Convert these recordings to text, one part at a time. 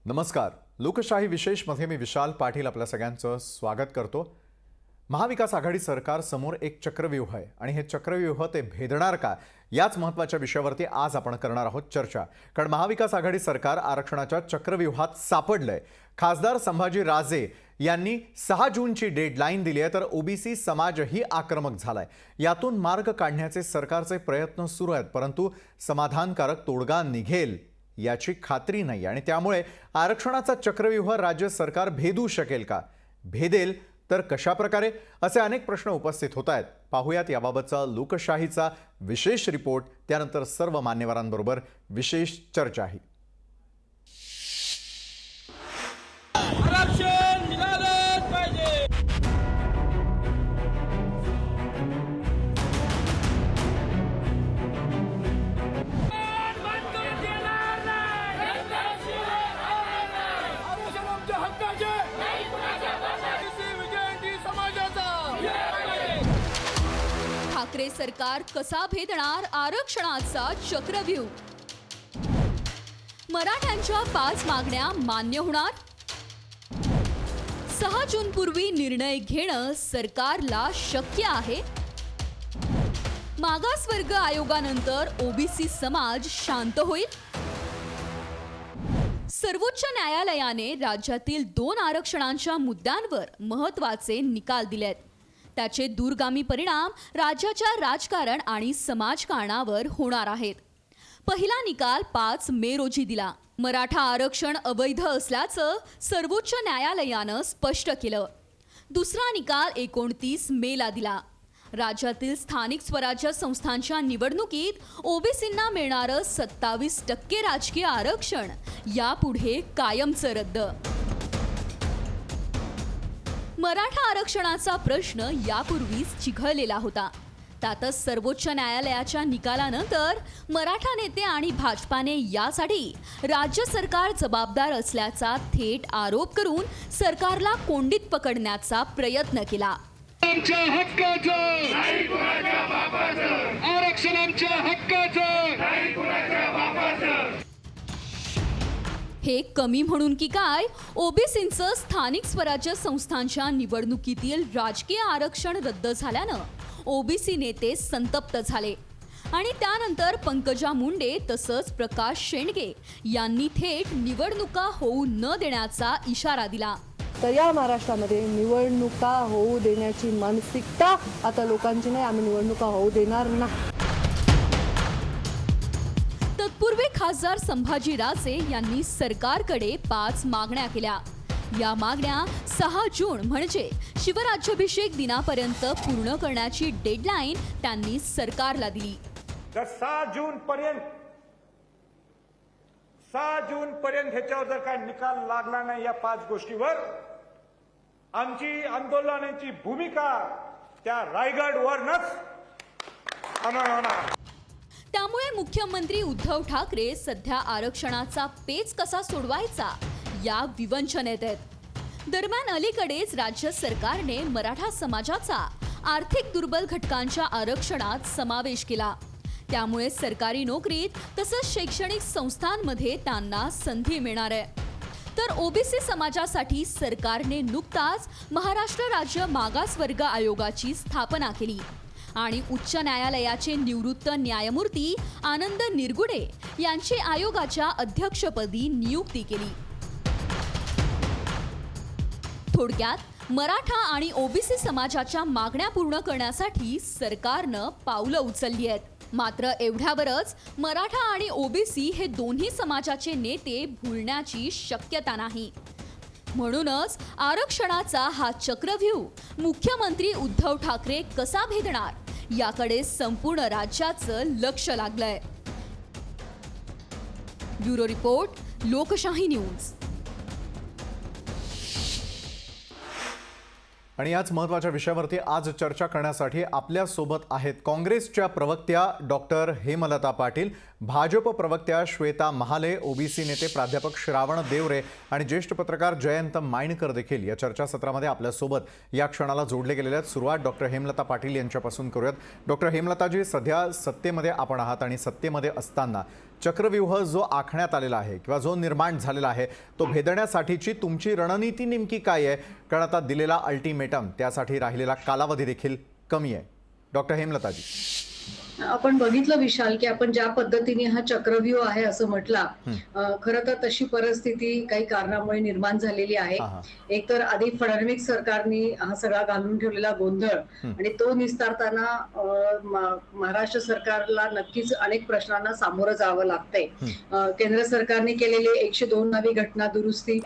नमस्कार. लोकशाही विशेषमध्ये मी विशाल पाटील आपल्या सगळ्यांचं स्वागत करतो. महाविकास आघाडी सरकार समोर एक चक्रव्यूह आहे आणि हे चक्रव्यूह ते भेदणार का याच महत्त्वाच्या विषयावरती आज आपण करणार आहोत चर्चा. कारण महाविकास आघाडी सरकार आरक्षणाच्या चक्रव्यूहात सापडलंय. खासदार संभाजी राजे यांनी 6 जूनची डेडलाईन दिली आहे, तर ओबीसी समाजही आक्रमक झालाय. यातून मार्ग काढण्याचे सरकारचे प्रयत्न सुरू आहेत, परंतु समाधानकारक तोडगा निघेल याची खात्री नाही आणि त्यामुळे आरक्षणाचा चक्रव्यूह राज्य सरकार भेदू शकेल का, भेदेल तर कशा प्रकारे, असे अनेक प्रश्न उपस्थित होत आहेत. पाहूयात याबाबतचा लोकशाहीचा विशेष रिपोर्ट, त्यानंतर सर्व मान्यवरांबरोबर विशेष चर्चाही. आरक्षण मिळालंच पाहिजे. आरक्षण आमच्या हक्काचे. विजयंती समाजाचा. ठाकरे सरकार कसा भेदणार आरक्षणाचा चक्रव्यूह? मराठ्यांच्या 5 मागण्या मान्य होणार? 6 जून पूर्वी निर्णय घेणं सरकारला शक्य आहे? मागासवर्ग आयोगानंतर ओबीसी समाज शांत होईल? सर्वोच्च न्यायालयाने राज्यातील 2 आरक्षणांच्या मुद्द्यांवर महत्त्वाचे निकाल दिलेत. त्याचे दूरगामी परिणाम राज्याच्या राजकारण आणि समाजकारणावर होणार आहेत. पहिला निकाल 5 मे रोजी दिला. मराठा आरक्षण अवैध असल्याचं सर्वोच्च न्यायालयानं स्पष्ट केलं. दुसरा निकाल 29 मेला दिला. राज्यातील स्थानिक स्वराज्य संस्थांच्या निवडणुकीत ओबीसींना मिळणारं 27% राजकीय आरक्षण यापुढे कायमचं रद्द. मराठा आरक्षणाचा प्रश्न यापूर्वीच चिघळलेला होता. त्यातच सर्वोच्च न्यायालयाच्या निकालानंतर मराठा नेते आणि भाजपाने यासाठी राज्य सरकार जबाबदार असल्याचा थेट आरोप करून सरकारला कोंडीत पकडण्याचा प्रयत्न केला. आमच्या हक्काचं नाही कुणाच्या बापाचं. आरक्षण आमच्या हक्काचं नाही कुणाच्या बापाचं. हे कमी म्हणून की काय, ओबीसींचं स्थानिक स्वराज्य संस्थांच्या निवडणुकीतील राजकीय आरक्षण रद्द झाल्यानं ओबीसी नेते संतप्त झाले आणि त्यानंतर पंकजा मुंडे तसंच प्रकाश शेंडगे यांनी थेट निवडणुका होऊ न देण्याचा इशारा दिला. तर या महाराष्ट्रामध्ये निवडणुका होऊ देण्याची मानसिकता आता लोकांची नाही. आम्ही निवडणुका होऊ देणार नाही. तत्पूर्वी खासदार संभाजी राजे यांनी सरकारकडे 5 मागण्या केल्या. या मागण्या 6 जून म्हणजे शिवराज्याभिषेक दिनापर्यंत पूर्ण करण्याची डेडलाईन त्यांनी सरकारला दिली. जर 6 जून पर्यंत ह्याच्यावर जर काय निकाल लागला नाही या 5 गोष्टीवर, आमची आंदोलनाची भूमिका त्या रायगडवरच होणार. त्यामुळे मुख्यमंत्री उद्धव ठाकरे सध्या आरक्षणाचा पेच कसा सोडवायचा या विवंचनेत आहेत. दरम्यान अलीकडेच राज्य सरकारने मराठा समाजाचा आर्थिक दुर्बल घटकांच्या आरक्षणात समावेश केला. त्यामुळे सरकारी नोकरीत तसंच शैक्षणिक संस्थांमध्ये त्यांना संधी मिळणार आहे. तर ओबीसी समाजासाठी सरकारने नुकताच महाराष्ट्र राज्य मागासवर्ग आयोगाची स्थापना केली आणि उच्च न्यायालयाचे निवृत्त न्यायमूर्ती आनंद निरगुडे यांची आयोगाच्या अध्यक्षपदी नियुक्ती केली. थोडक्यात मराठा आणि ओबीसी समाजाच्या मागण्या पूर्ण करण्यासाठी सरकारनं पावलं उचलली आहेत. मात्र एवढ्यावरच मराठा आणि ओबीसी हे दोन्ही समाजाचे नेते भुलण्याची शक्यता नाही. म्हणूनच आरक्षणाचा हा चक्रव्यूह मुख्यमंत्री उद्धव ठाकरे कसा भेदणार याकडे संपूर्ण राज्याचं लक्ष लागलंय. ब्युरो रिपोर्ट, लोकशाही न्यूज. आणि याच महत्त्वाच्या विषयावरती आज चर्चा करण्यासाठी आपल्या सोबत आहेत काँग्रेसच्या प्रवक्त्या डॉक्टर हेमलता पाटील, भाजप प्रवक्त्या श्वेता महाले, ओबीसी नेते प्राध्यापक श्रावण देवरे आणि ज्येष्ठ पत्रकार जयंत मायणकर देखील या चर्चासत्रामध्ये आपल्या सोबत या क्षणाला जोडले गेलेले आहेत. सुरुवात डॉक्टर हेमलता पाटील यांच्यापासून करूयात. डॉक्टर हेमलताजी, सध्या सत्तेमध्ये आपण आहात आणि सत्तेमध्ये असताना चक्रव्यूह जो आखण्यात आलेला आहे किंवा जो निर्माण झालेला आहे तो भेदण्यासाठीची तुमची रणनीती नेमकी काय आहे? कारण आता दिलेला अल्टिमेटम त्यासाठी राहिलेला कालावधी देखील कमी आहे. डॉक्टर हेमलताजी, आपण बघितलं विशाल की आपण ज्या पद्धतीने हा चक्रव्यूह आहे असं म्हटला, खरं तर तशी परिस्थिती काही कारणामुळे निर्माण झालेली आहे. एक तर आधी फडणवीस सरकारने हा सगळा घालून ठेवलेला गोंधळ आणि तो निस्तारताना महाराष्ट्र सरकारला नक्कीच अनेक प्रश्नांना सामोरं जावं लागतंय. केंद्र सरकारने केलेले 102 नवी घटना दुरुस्ती,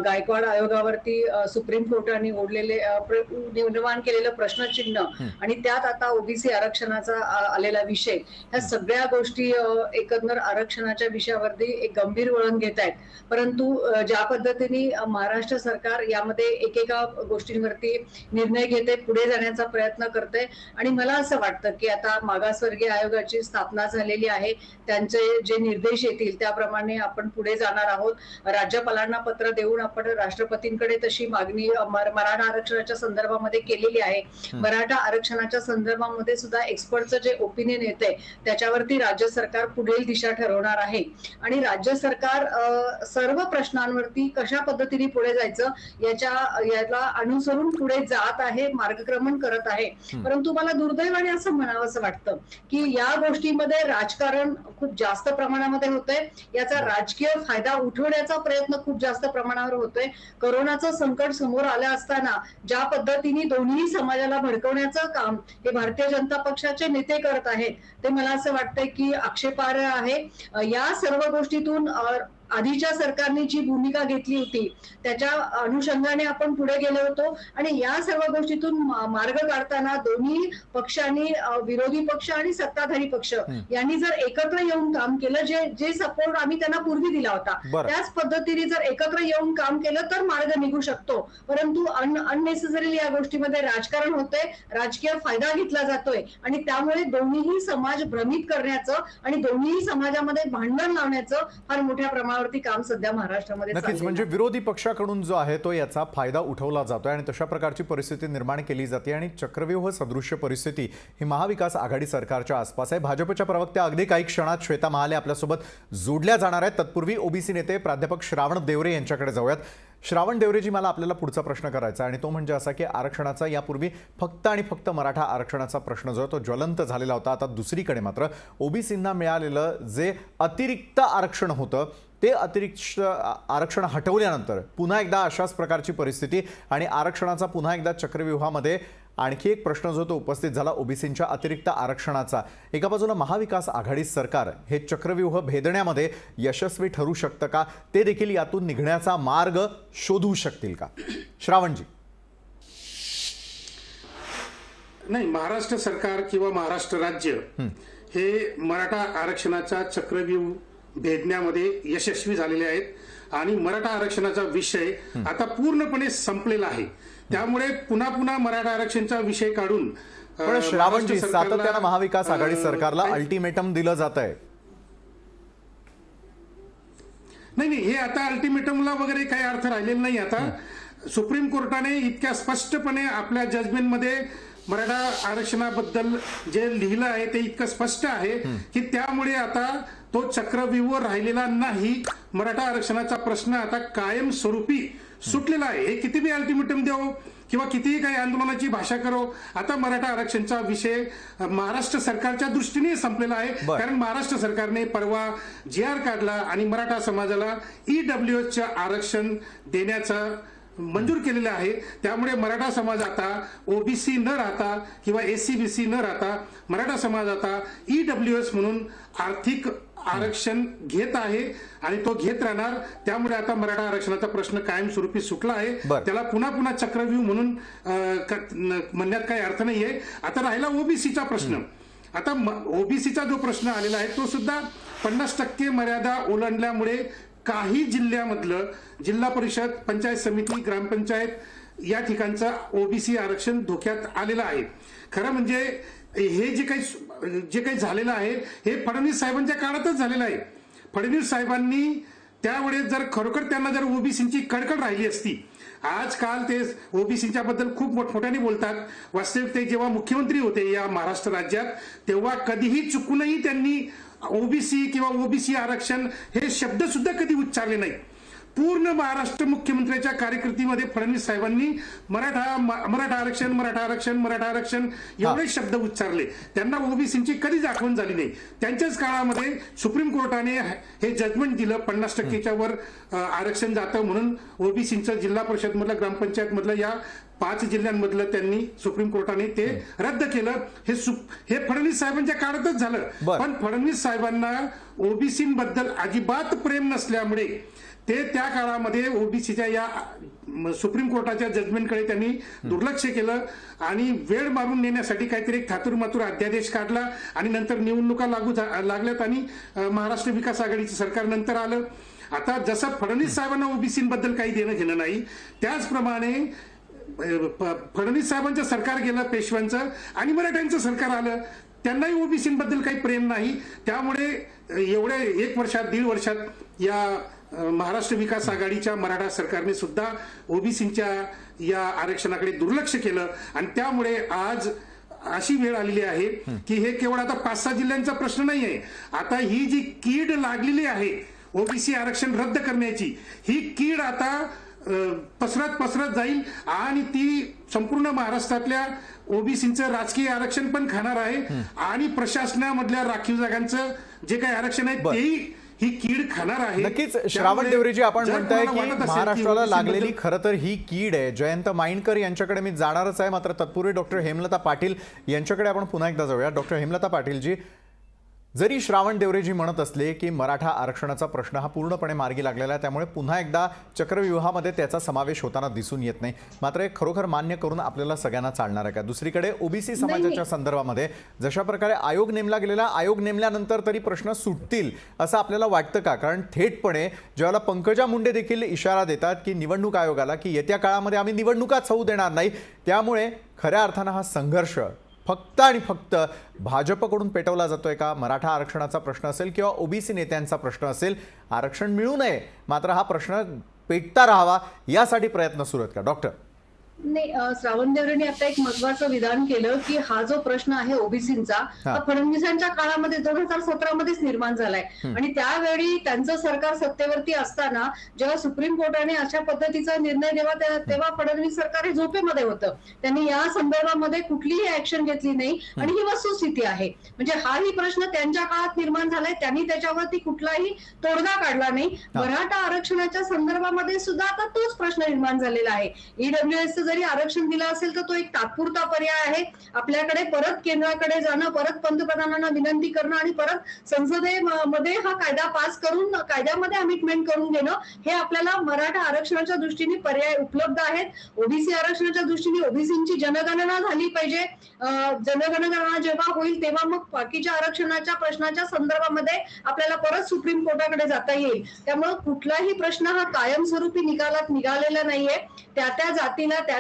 गायकवाड आयोगावरती सुप्रीम कोर्टाने ओढलेले निर्माण केलेलं प्रश्नचिन्ह आणि त्यात आता ओबीसी आरक्षणाचा आलेला विषय, ह्या सगळ्या गोष्टी एकंदर आरक्षणाच्या विषयावरती एक गंभीर वळण घेत आहेत. परंतु ज्या पद्धतीने महाराष्ट्र सरकार यामध्ये एकेका गोष्टींवरती निर्णय घेते, पुढे जाण्याचा प्रयत्न करते आणि मला असं वाटतं की आता मागासवर्गीय आयोगाची स्थापना झालेली आहे, त्यांचे जे निर्देश येतील त्याप्रमाणे आपण पुढे जाणार आहोत. राज्यपालांना पत्र देऊन आपण राष्ट्रपतींकडे तशी मागणी मराठा आरक्षणाच्या संदर्भामध्ये केलेली आहे. मराठा आरक्षणाच्या संदर्भामध्ये सुद्धा एक्सपर्टचं जे ओपिनियन येते त्याच्यावरती राज्य सरकार पुढील दिशा ठरवणार आहे आणि राज्य सरकार सर्व प्रश्नांवरती कशा पद्धतीने पुढे जायचं याला अनुसरून पुढे जात आहे, मार्गक्रमण करत आहे. परंतु मला दुर्दैवाने असं म्हणावंसं वाटतं की या गोष्टीमध्ये राजकारण खूप जास्त प्रमाणामध्ये होतंय, याचा राजकीय फायदा उठवण्याचा प्रयत्न खूप जास्त प्रमाणावर होतोय. कोरोनाचं संकट समोर आलं असताना ज्या पद्धतीने दोन्ही समाजाला भडकवण्याचं काम हे भारतीय जनता पक्षाचे नेते करत आहेत ते मला असं वाटतंय की आक्षेपार्ह आहे. या सर्व गोष्टीतून आधीच्या सरकारने जी भूमिका घेतली होती त्याच्या अनुषंगाने आपण पुढे गेलो होतो आणि या सर्व गोष्टीतून मार्ग काढताना दोन्ही पक्षांनी, विरोधी पक्ष आणि सत्ताधारी पक्ष यांनी जर एकत्र येऊन काम केलं, जे सपोर्ट आम्ही त्यांना पूर्वी दिला होता त्याच पद्धतीने जर एकत्र येऊन काम केलं तर मार्ग निघू शकतो. परंतु अननेसेसरीली या गोष्टीमध्ये राजकारण होतंय, राजकीय फायदा घेतला जातोय आणि त्यामुळे दोन्हीही समाज भ्रमित करण्याचं आणि दोन्हीही समाजामध्ये भांडण लावण्याचं फार मोठ्या प्रमाणावर काम सध्या महाराष्ट्रामध्ये नक्कीच. म्हणजे विरोधी पक्षाकडून जो आहे तो याचा फायदा उठवला जातोय आणि तशा प्रकारची परिस्थिती निर्माण केली जाते आणि चक्रव्यूह सदृश्य परिस्थिती ही महाविकास आघाडी सरकारच्या आसपास आहे. भाजपच्या प्रवक्त्या अगदी काही क्षणात श्वेता महाले आपल्यासोबत जोडल्या जाणार आहेत. तत्पूर्वी ओबीसी नेते प्राध्यापक श्रावण देवरे यांच्याकडे जाऊयात. श्रावण देवरेजी, मला आपल्याला पुढचा प्रश्न करायचा आणि तो म्हणजे असा की आरक्षणाचा यापूर्वी फक्त आणि फक्त मराठा आरक्षणाचा प्रश्न जो तो ज्वलंत झालेला होता. आता दुसरीकडे मात्र ओबीसींना मिळालेलं जे अतिरिक्त आरक्षण होतं ते अतिरिक्त आरक्षण हटवल्यानंतर पुन्हा एकदा अशाच प्रकारची परिस्थिती आणि आरक्षणाचा पुन्हा एकदा चक्रव्यूहामध्ये आणखी एक प्रश्न जो तो उपस्थित झाला ओबीसींच्या अतिरिक्त आरक्षणाचा. एका बाजूला महाविकास आघाडी सरकार हे चक्रव्यूह भेदण्यामध्ये यशस्वी ठरू शकतं का? ते देखील यातून निघण्याचा मार्ग शोधू शकतील का? श्रावणजी. नाही, महाराष्ट्र सरकार किंवा महाराष्ट्र राज्य हे मराठा आरक्षणाचा चक्रव्यूह भेदण्यामध्ये यशस्वी झालेले आहेत आणि मराठा आरक्षणाचा विषय आता पूर्णपणे संपलेला आहे. त्यामुळे पुन्हा पुन्हा मराठा आरक्षणाचा विषय काढून पण श्रावणजी, सातत्यानं महाविकास आघाडी सरकारला अल्टिमेटम दिलं जात आहे. नाही, हे आता अल्टिमेटमला वगैरे काही अर्थ राहिलेला नाही. आता सुप्रीम कोर्टाने इतक्या स्पष्टपणे आपल्या जजमेंटमध्ये मराठा आरक्षणाबद्दल जे लिहिलं आहे ते इतकं स्पष्ट आहे की त्यामुळे आता तो चक्रव्यूह राहिलेला नाही. मराठा आरक्षणाचा प्रश्न आता कायमस्वरूपी सुटलेला आहे. हे किती बी अल्टिमेटम देऊ किंवा कितीही काही आंदोलनाची भाषा करो, आता मराठा आरक्षणाचा विषय महाराष्ट्र सरकारच्या दृष्टीने संपलेला आहे. कारण महाराष्ट्र सरकारने परवा GR काढला आणि मराठा समाजाला EWSचं आरक्षण देण्याचा मंजूर केलेलं आहे. त्यामुळे मराठा समाज आता ओबीसी न राहता किंवा SC-BC न राहता मराठा समाज आता EWS म्हणून आर्थिक आरक्षण घेत आहे आणि तो घेत राहणार. त्यामुळे आता मराठा आरक्षणाचा प्रश्न कायमस्वरूपी सुटला आहे. त्याला पुन्हा पुन्हा चक्रव्यूह म्हणून म्हणण्यात काही अर्थ नाहीये. आता राहिला ओबीसीचा प्रश्न. आता ओबीसीचा जो प्रश्न आलेला आहे तो सुद्धा 50% मर्यादा ओलांडल्यामुळे काही जिल्ह्यामधलं जिल्हा परिषद, पंचायत समिती, ग्रामपंचायत या ठिकाणचं ओबीसी आरक्षण धोक्यात आलेलं आहे. खरं म्हणजे हे जे काही झालेलं आहे हे फडणवीस साहेबांच्या काळातच झालेलं आहे. फडणवीस साहेबांनी त्यावेळेस जर खरोखर त्यांना जर ओबीसींची कडकड राहिली असती, आजकाल ते ओबीसीच्या बद्दल खूप मोठमोठ्याने बोलतात. वास्तविक ते जेव्हा मुख्यमंत्री होते या महाराष्ट्र राज्यात तेव्हा कधीही चुकूनही त्यांनी ओबीसी किंवा ओबीसी आरक्षण हे शब्द सुद्धा कधी उच्चारले नाही. पूर्ण महाराष्ट्र मुख्यमंत्र्यांच्या कारकिर्दीमध्ये फडणवीस साहेबांनी मराठा आरक्षण एवढे शब्द उच्चारले. त्यांना ओबीसीची कधीच आठवण झाली नाही. त्यांच्याच काळामध्ये सुप्रीम कोर्टाने हे जजमेंट दिलं 50%च्या वर आरक्षण जातं म्हणून ओबीसीचं जिल्हा परिषद मधलं ग्रामपंचायत मधलं या 5 जिल्ह्यांमधलं त्यांनी सुप्रीम कोर्टाने ते रद्द केलं. हे फडणवीस साहेबांच्या काळातच झालं. पण फडणवीस साहेबांना ओबीसीबद्दल अजिबात प्रेम नसल्यामुळे ते त्या काळामध्ये ओबीसीच्या या सुप्रीम कोर्टाच्या जजमेंटकडे त्यांनी दुर्लक्ष केलं आणि वेळ मारून नेण्यासाठी काहीतरी एक थातुरमातुर अध्यादेश काढला आणि नंतर निवडणुका लागल्यात आणि महाराष्ट्र विकास आघाडीचं सरकार नंतर आलं. आता जसं फडणवीस साहेबांना ओबीसीबद्दल काही देणं घेणं नाही, त्याचप्रमाणे फडणवीस साहेबांचं सरकार गेलं पेशव्यांचं आणि मराठ्यांचं सरकार आलं. त्यांनाही ओबीसीबद्दल काही प्रेम नाही. त्यामुळे एवढ्या 1 वर्षात 1.5 वर्षात या महाराष्ट्र विकास आघाडीच्या मराठा सरकारने सुद्धा ओबीसीच्या या आरक्षणाकडे दुर्लक्ष केलं आणि त्यामुळे आज अशी वेळ आलेली आहे की हे केवळ आता 5-6 जिल्ह्यांचा प्रश्न नाही आहे. आता ही जी कीड लागलेली आहे ओबीसी आरक्षण रद्द करण्याची, ही कीड आता पसरत जाईल आणि ती संपूर्ण महाराष्ट्रातल्या ओबीसीचं राजकीय आरक्षण पण खाणार आहे आणि प्रशासनामधल्या राखीव जागांचं जे काही आरक्षण आहे तेही ही कीड खाणार आहे. नक्कीच श्रावण देवरेजी, आपण म्हणताय की महाराष्ट्राला लागलेली खरं तर ही कीड आहे. जयंत माइंडकर यांच्याकडे मी जाणारच आहे, मात्र तत्पूर्वी डॉक्टर हेमलता पाटील यांच्याकडे आपण पुन्हा एकदा जाऊया. डॉक्टर हेमलता पाटीलजी, जरी श्रावण देवरेजी म्हणत असले की मराठा आरक्षणाचा प्रश्न हा पूर्णपणे मार्गी लागलेला आहे, त्यामुळे पुन्हा एकदा चक्रव्यूहामध्ये त्याचा समावेश होताना दिसून येत नाही, मात्र हे खरोखर मान्य करून आपल्याला सगळ्यांना चालणार आहे का? दुसरीकडे ओबीसी समाजाच्या संदर्भामध्ये जशा प्रकारे आयोग नेमला गेलेला, आयोग नेमल्यानंतर तरी प्रश्न सुटतील असं आपल्याला वाटतं का? कारण थेटपणे ज्यावेळेला पंकजा मुंडे देखील इशारा देतात की निवडणूक आयोगाला की येत्या काळामध्ये आम्ही निवडणुकाच होऊ देणार नाही, त्यामुळे खऱ्या अर्थानं हा संघर्ष फक्त आणि फक्त भाजपकडून पेटवला जातोय का? मराठा आरक्षणाचा प्रश्न असेल किंवा ओबीसी नेत्यांचा प्रश्न असेल, आरक्षण मिळू नये मात्र हा प्रश्न पेटता राहावा यासाठी प्रयत्न सुरू आहेत का? डॉक्टर नाही, श्रावण देवरेंनी आता एक महत्वाचं विधान केलं की हा जो प्रश्न आहे ओबीसीचा हा फडणवीसांच्या काळामध्ये 2017 मध्येच निर्माण झालाय आणि त्यावेळी त्यांचं सरकार सत्तेवरती असताना जेव्हा सुप्रीम कोर्टाने अशा पद्धतीचा निर्णय तेव्हा फडणवीस सरकार हे झोपेमध्ये होतं. त्यांनी या संदर्भामध्ये कुठलीही ऍक्शन घेतली नाही आणि ही वस्तुस्थिती आहे. म्हणजे हाही प्रश्न त्यांच्या काळात निर्माण झालाय, त्यांनी त्याच्यावरती कुठलाही तोडगा काढला नाही. मराठा आरक्षणाच्या संदर्भामध्ये सुद्धा आता तोच प्रश्न निर्माण झालेला आहे. ईडब्ल्यूएस जरी आरक्षण दिलं असेल तर तो एक तात्पुरता पर्याय आहे. आपल्याकडे परत केंद्राकडे जाणं, परत पंतप्रधानांना विनंती करणं आणि परत संसदेमध्ये हा कायदा पास करून कायद्यामध्ये अमेंडमेंट करून घेणं, हे आपल्याला मराठा आरक्षणाच्या दृष्टीने पर्याय उपलब्ध आहेत. ओबीसी आरक्षणाच्या दृष्टीने ओबीसीची जनगणना झाली पाहिजे. जनगणना जेव्हा होईल तेव्हा मग बाकीच्या आरक्षणाच्या प्रश्नाच्या संदर्भामध्ये आपल्याला परत सुप्रीम कोर्टाकडे जाता येईल. त्यामुळे कुठलाही प्रश्न हा कायमस्वरूपी निकालात निघालेला नाहीये. त्या जातीला त्या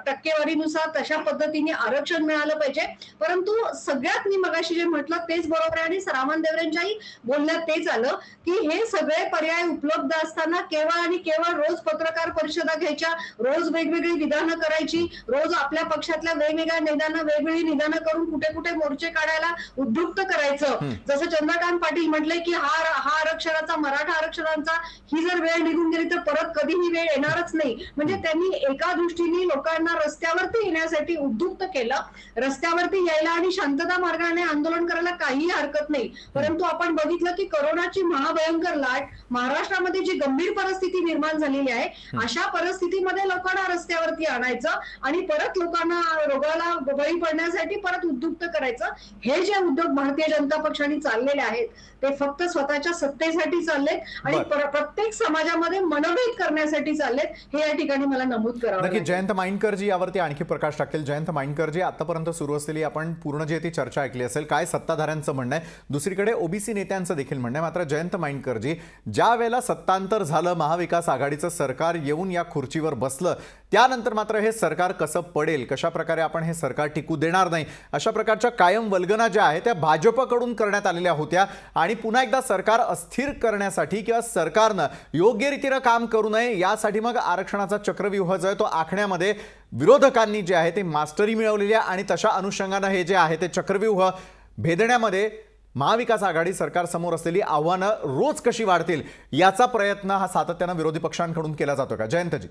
टक्केवारीनुसार तशा पद्धतीने आरक्षण मिळालं पाहिजे. परंतु सगळ्यात मी मगाशी जे म्हटलं तेच बरोबर आहे आणि श्रावण देवरेंच्याही बोलण्यात तेच आलं की हे सगळे पर्याय उपलब्ध असताना केवळ आणि केवळ रोज पत्रकार परिषदा घ्यायच्या, रोज वेगवेगळी विधानं करायची, रोज आपल्या पक्षातल्या वेगवेगळ्या नेत्यांना वेगवेगळी निदानं करून कुठे कुठे मोर्चे काढायला उद्युक्त करायचं. जसं चंद्रकांत पाटील म्हटले की हा आरक्षणाचा, मराठा आरक्षणाचा ही जर वेळ निघून गेली तर परत कधीही वेळ येणारच नाही. म्हणजे त्यांनी एका दृष्टीने लोकांना रस्त्यावरती येण्यासाठी उद्युक्त केलं. रस्त्यावरती यायला आणि शांतता मार्गाने आंदोलन करायला काहीही हरकत नाही. परंतु आपण बघितलं की कोरोनाची महाभयंकर लाट, महाराष्ट्रामध्ये जी गंभीर परिस्थिती निर्माण झालेली आहे, अशा परिस्थितीमध्ये लोकांना रस्त्यावरती आणायचं आणि परत लोकांना रोगाला बळी पडण्यासाठी परत उद्युक्त करायचं, हे जे उद्योग भारतीय जनता पक्षाने चाललेले आहेत ते फक्त स्वतःच्या सत्तेसाठी चाललेत आणि प्रत्येक समाजामध्ये मनोभेद करण्यासाठी चाललेत, हे या ठिकाणी मला नमूद करावं. नक्की जयंत माइंडकरजी यावरती आणखी प्रकाश टाकेल. जयंत माइंडकरजी, आतापर्यंत सुरू असलेली आपण पूर्ण जी ती चर्चा ऐकली असेल, काय सत्ताधाऱ्यांचं म्हणणं आहे, दुसरीकडे ओबीसी नेत्यांचं देखील म्हणणं आहे. मात्र जयंत माइंडकरजी, ज्या वेळेला सत्तांतर झालं, महाविकास आघाडीचं सरकार येऊन या खुर्चीवर बसलं, त्यानंतर मात्र हे सरकार कसं पडेल, कशा प्रकारे आपण हे सरकार टिकू देणार नाही, अशा प्रकारच्या कायम वल्गना ज्या आहेत त्या भाजपकडून करण्यात आलेल्या होत्या आणि पुन्हा एकदा सरकार अस्थिर करण्यासाठी किंवा सरकारनं योग्य रीतीनं काम करू नये यासाठी मग आरक्षणाचा चक्रव्यूह जो आहे तो आखण्यामध्ये विरोधकांनी जे आहे ते मास्टरी मिळवलेली आहे आणि तशा अनुषंगानं हे जे आहे ते चक्रव्यूह भेदण्यामध्ये महाविकास आघाडी सरकारसमोर असलेली आव्हानं रोज कशी वाढतील याचा प्रयत्न हा सातत्यानं विरोधी पक्षांकडून केला जातो का? जयंतजी,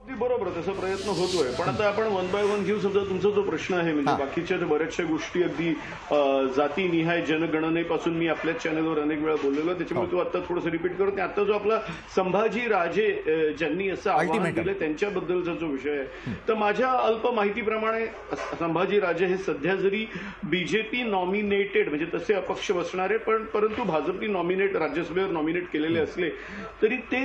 बरोबर, तसा प्रयत्न होतोय, पण आता आपण वन बाय वन घेऊ. समजा तुमचा जो प्रश्न आहे म्हणजे बाकीच्या बऱ्याचशा गोष्टी अगदी जातीनिहाय जनगणनेपासून मी आपल्या चॅनलवर अनेक वेळा बोललेलो, त्याच्यामुळे तो आता थोडंसं रिपीट करतो. आता जो आपला संभाजी राजे ज्यांनी असं आव्हान दिलं त्यांच्याबद्दलचा जो विषय आहे, तर माझ्या अल्प माहितीप्रमाणे संभाजी राजे हे सध्या जरी बीजेपी नॉमिनेटेड म्हणजे तसे अपक्ष बसणारे परंतु भाजपनी नॉमिनेट राज्यसभेवर नॉमिनेट केलेले असले तरी ते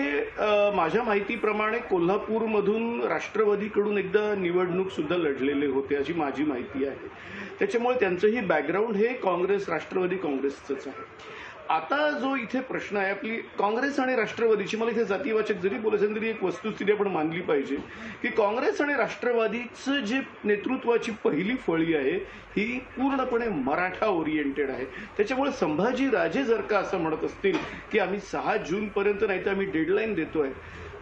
माझ्या माहितीप्रमाणे कोल्हापूरमधून राष्ट्रवादीकडून एकदा निवडणूक सुद्धा लढलेले होते अशी माझी माहिती आहे. त्याच्यामुळे त्यांचंही बॅकग्राऊंड हे काँग्रेस राष्ट्रवादी काँग्रेसचंच आहे. आता जो इथे प्रश्न आहे आपली काँग्रेस आणि राष्ट्रवादीची, मला इथे जातीवाचक जरी बोलायचं तरी एक वस्तुस्थिती आपण मानली पाहिजे की काँग्रेस आणि राष्ट्रवादीचं जे नेतृत्वाची पहिली फळी आहे ही पूर्णपणे मराठा ओरिएंटेड आहे. त्याच्यामुळे संभाजी राजे जर का असं म्हणत असतील की आम्ही 6 जूनपर्यंत नाही तर आम्ही डेडलाईन देतोय,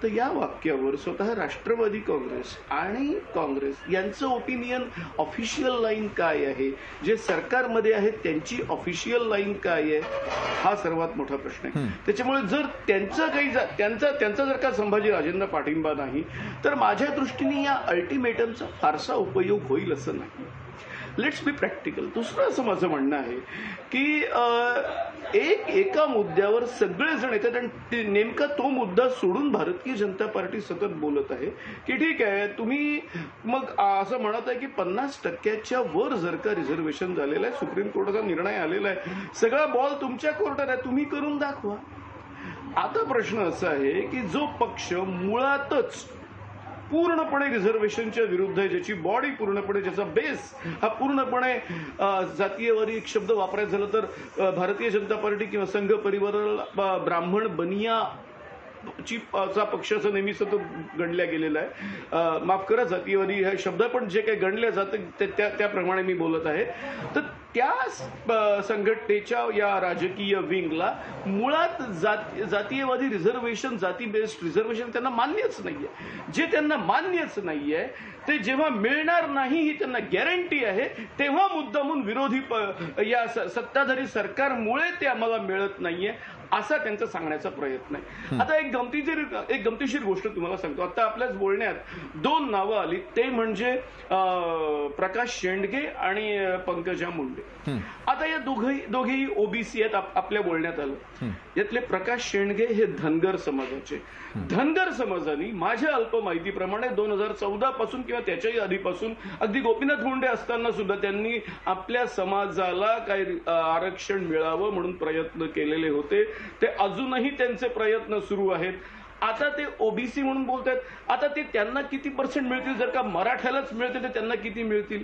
तर या वाक्यावर स्वतः राष्ट्रवादी काँग्रेस आणि काँग्रेस यांचं ओपिनियन ऑफिशियल लाईन काय आहे, जे सरकारमध्ये आहेत त्यांची ऑफिशियल लाईन काय आहे, हा सर्वात मोठा प्रश्न आहे. त्याच्यामुळे जर त्यांचं काही त्यांचा जर का संभाजी राजेंना पाठिंबा नाही तर माझ्या दृष्टीने या अल्टिमेटमचा फारसा उपयोग होईल असं नाही. Let's be practical. दुसरं असं माझं म्हणणं आहे की एका मुद्द्यावर सगळेजण येतात आणि नेमका तो मुद्दा सोडून भारतीय जनता पार्टी सतत बोलत आहे की ठीक आहे तुम्ही मग असं म्हणत आहे की 50% वर जर का रिझर्वेशन झालेलं आहे, सुप्रीम कोर्टाचा निर्णय आलेला आहे, सगळा बॉल तुमच्या कोर्टात आहे, तुम्ही करून दाखवा. आता प्रश्न असा आहे की जो पक्ष मुळातच पूर्णपणे रिझर्वेशनच्या विरुद्ध आहे, ज्याची बॉडी पूर्णपणे, ज्याचा बेस हा पूर्णपणे जातीयवादी एक शब्द वापरायचा झाला तर भारतीय जनता पार्टी किंवा संघ परिवाराला ब्राह्मण बनिया चा पक्ष असं नेहमी सतत गणल्या गेलेला आहे. माफ करा, जातीयवादी हा शब्द पण जे काही गणल्या जातं त्याप्रमाणे मी बोलत आहे. तर त्या संघटनेच्या या राजकीय विंगला मुळात जातीयवादी रिझर्वेशन, जाती बेस्ड रिझर्वेशन त्यांना मान्यच नाहीये. जे त्यांना मान्यच नाहीये ते जेव्हा मिळणार नाही ही त्यांना गॅरंटी आहे, तेव्हा मुद्दामून विरोधी या सत्ताधारी सरकारमुळे ते आम्हाला मिळत नाहीये असा त्यांचा सांगण्याचा प्रयत्न आहे. आता एक गमतीशीर गोष्ट तुम्हाला सांगतो. आता आपल्याच बोलण्यात 2 नावं आली, ते म्हणजे प्रकाश शेंडगे आणि पंकजा मुंडे. आता या दोघेही ओबीसी आहेत आपल्या बोलण्यात आलं. यातले प्रकाश शेंडगे हे धनगर समाजाचे. धनगर समाजाने माझ्या अल्प माहितीप्रमाणे 2014 पासून किंवा त्याच्याही आधीपासून अगदी गोपीनाथ मुंडे असताना सुद्धा त्यांनी आपल्या समाजाला काही आरक्षण मिळावं म्हणून प्रयत्न केलेले होते. ते अजूनही त्यांचे प्रयत्न सुरू आहेत. आता ते ओबीसी म्हणून बोलतात. आता ते त्यांना किती % मिळतील, जर का मराठ्यालाच मिळते तर त्यांना किती मिळतील?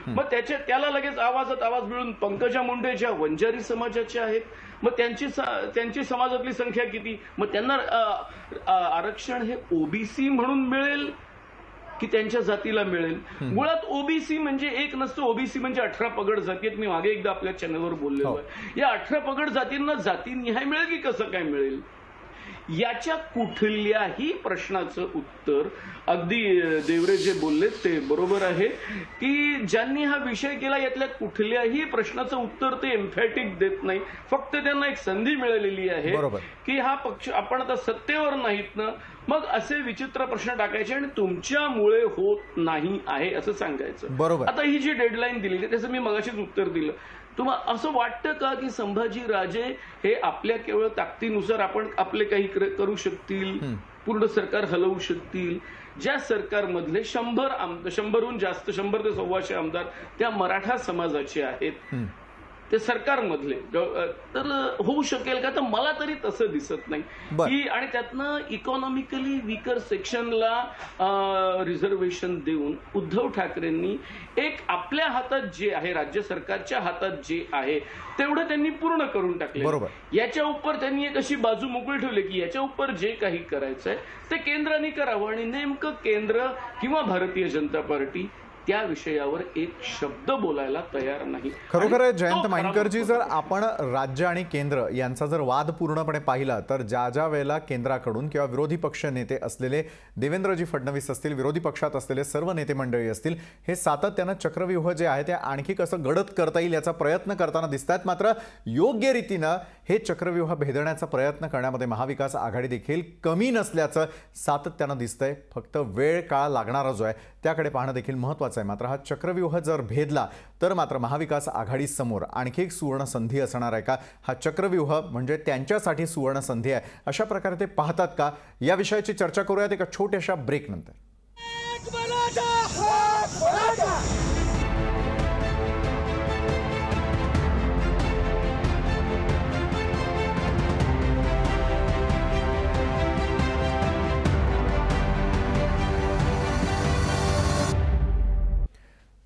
मग त्याला लगेच आवाजात आवाज मिळून पंकजा मुंडे ज्या वंजारी समाजाच्या आहेत, मग त्यांची समाजातली संख्या किती, मग त्यांना आरक्षण हे ओबीसी म्हणून मिळेल की त्यांच्या जातीला मिळेल? मुळात ओबीसी म्हणजे एक नसतं. ओबीसी म्हणजे 18 पगड जाती आहेत. मी मागे एकदा आपल्या चॅनलवर बोललेलो आहे. या 18 पगड जातींना जातीनिहाय मिळेल की कसं काय मिळेल? याच्या कुठल्याही प्रश्नाचं उत्तर अगदी देवरे जे बोलले ते बरोबर आहे की ज्यांनी हा विषय केला यातल्या कुठल्याही प्रश्नाचं उत्तर ते एम्फॅटिक देत नाही. फक्त त्यांना एक संधी मिळालेली आहे की हा पक्ष आपण आता सत्तेवर नाहीत ना, मग असे विचित्र प्रश्न टाकायचे आणि तुमच्यामुळे होत नाही आहे असं सांगायचं. आता ही जी डेडलाईन दिलेली त्याचं मी मगाशीच उत्तर दिलं. तुम्हाला असं वाटतं का की संभाजी राजे हे आपल्या केवळ ताकदीनुसार आपण आपले काही करू शकतील, पूर्ण सरकार हलवू शकतील? ज्या सरकारमधले 100हून जास्त 100 ते 125 आमदार त्या मराठा समाजाचे आहेत, ते सरकारमधले, तर होऊ शकेल का? तर मला तरी तसं दिसत नाही की, आणि त्यातनं इकॉनॉमिकली वीकर सेक्शनला रिझर्वेशन देऊन उद्धव ठाकरेंनी एक आपल्या हातात जे आहे, राज्य सरकारच्या हातात जे आहे तेवढं त्यांनी पूर्ण करून टाकले. याच्या उपर त्यांनी एक अशी बाजू मोकळी ठेवली की याच्या उपर जे काही करायचंय ते केंद्राने करावं, आणि नेमकं केंद्र किंवा भारतीय जनता पार्टी त्या विषयावर एक शब्द बोलायला तयार नाही. खरोखर आणि तो जयंत खरा माइनकरजी, जर आपण राज्य आणि केंद्र यांचा जर वाद पूर्णपणे पाहिला तर ज्या वेळेला केंद्राकडून किंवा विरोधी पक्ष नेते असलेले देवेंद्रजी फडणवीस असतील, विरोधी पक्षात असलेले सर्व नेते मंडळी असतील, हे सातत्यानं चक्रव्यूह जे आहे ते आणखी कसं गडद करता येईल याचा प्रयत्न करताना दिसतात. मात्र योग्य रीतीनं हे चक्रव्यूह भेदण्याचा प्रयत्न करण्यामध्ये महाविकास आघाडी देखील कमी नसल्याचं सातत्यानं दिसतंय. फक्त वेळ काळ लागणारा जो आहे त्याकडे पाहणं देखील महत्त्वाचं आहे. मात्र हा चक्रव्यूह जर भेदला तर मात्र महाविकास आघाडी समोर आणखी एक सुवर्ण संधी असणार आहे का? हा चक्रव्यूह म्हणजे त्यांच्यासाठी सुवर्ण संधी आहे, अशा प्रकारे ते पाहतात का? या विषयाची चर्चा करूयात एका छोट्याशा ब्रेक नंतर.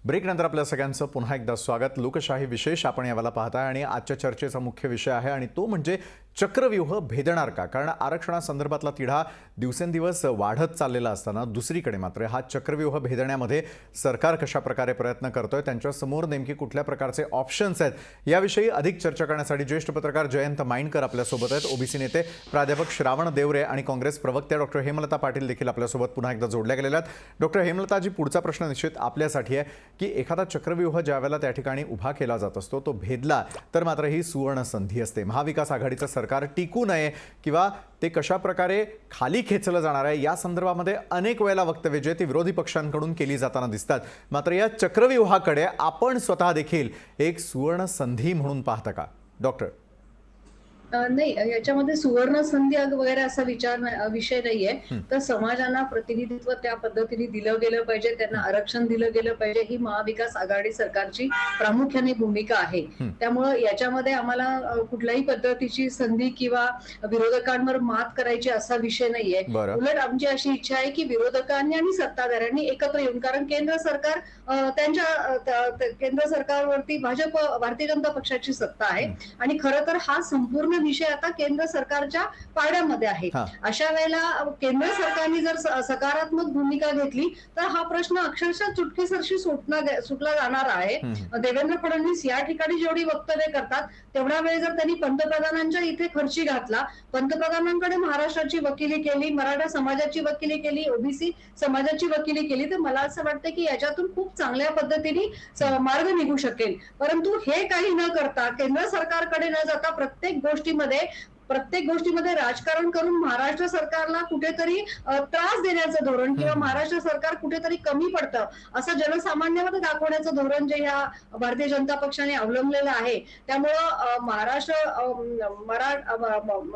ब्रेक नंतर आपल्या सगळ्यांचं पुन्हा एकदा स्वागत. लोकशाही विशेष आपण यावेळेला पाहताय आणि आजच्या चर्चेचा मुख्य विषय आहे आणि तो म्हणजे चक्रव्यूह भेदणार का? कारण आरक्षणासंदर्भातला तिढा दिवसेंदिवस वाढत चाललेला असताना दुसरीकडे मात्र हा चक्रव्यूह भेदण्यामध्ये सरकार कशा प्रकारे प्रयत्न करतोय, त्यांच्यासमोर नेमकी कुठल्या प्रकारचे ऑप्शन्स आहेत, याविषयी अधिक चर्चा करण्यासाठी ज्येष्ठ पत्रकार जयंत माइनकर आपल्यासोबत आहेत. ओबीसी नेते प्राध्यापक श्रावण देवरे आणि काँग्रेस प्रवक्त्या डॉक्टर हेमलता पाटील देखील आपल्यासोबत पुन्हा एकदा जोडल्या गेलेल्या आहेत. डॉक्टर हेमलताजी, पुढचा प्रश्न निश्चित आपल्यासाठी आहे की एखादा चक्रव्यूह ज्यावेळेला त्या ठिकाणी उभा केला जात असतो तो भेदला तर मात्र ही सुवर्ण संधी असते. महाविकास आघाडीचं सरकार टिकू नये किंवा ते कशा प्रकारे खाली खेचलं जाणार आहे या संदर्भामध्ये अनेक वेळेला वक्तव्य जे ते विरोधी पक्षांकडून केली जाताना दिसतात. मात्र या चक्रव्यूहाकडे आपण स्वतः देखील एक सुवर्ण संधी म्हणून पाहता का डॉक्टर? नाही, याच्यामध्ये सुवर्ण संधी वगैरे असा विषय नाहीये. तर समाजाला प्रतिनिधित्व त्या पद्धतीने दिलं गेलं पाहिजे, त्यांना आरक्षण दिलं गेलं पाहिजे, ही महाविकास आघाडी सरकारची प्रामुख्याने भूमिका आहे. त्यामुळं याच्यामध्ये आम्हाला कुठल्याही पद्धतीची संधी किंवा विरोधकांवर मात करायची असा विषय नाहीये. उलट आमची अशी इच्छा आहे की विरोधकांनी आणि सत्ताधाऱ्यांनी एकत्र येऊन, कारण केंद्र सरकार केंद्र सरकारवरती भाजप भारतीय जनता पक्षाची सत्ता आहे आणि खरं तर हा संपूर्ण विषय आता केंद्र सरकारच्या पारड्यामध्ये आहे. अशा वेळेला केंद्र सरकारने जर सकारात्मक भूमिका घेतली तर हा प्रश्न अक्षरशः चुटकीसरशी सुटला जाणार आहे. देवेंद्र फडणवीस या ठिकाणी जेवढी वक्तव्य करतात तेवढा वेळ जर त्यांनी पंतप्रधानांच्या इथे खर्ची घातला, पंतप्रधानांकडे महाराष्ट्राची वकिली केली, मराठा समाजाची वकिली केली, ओबीसी समाजाची वकिली केली, तर मला असं वाटतं की याच्यातून खूप चांगल्या पद्धतीने मार्ग निघू शकेल. परंतु हे काही न करता, केंद्र सरकारकडे न जाता प्रत्येक गोष्टीमध्ये राजकारण करून महाराष्ट्र सरकारला कुठेतरी त्रास देण्याचं धोरण किंवा महाराष्ट्र सरकार कुठेतरी कमी पडतं असं जनसामान्यामध्ये दाखवण्याचं धोरण जे ह्या भारतीय जनता पक्षाने अवलंबलेलं आहे. त्यामुळं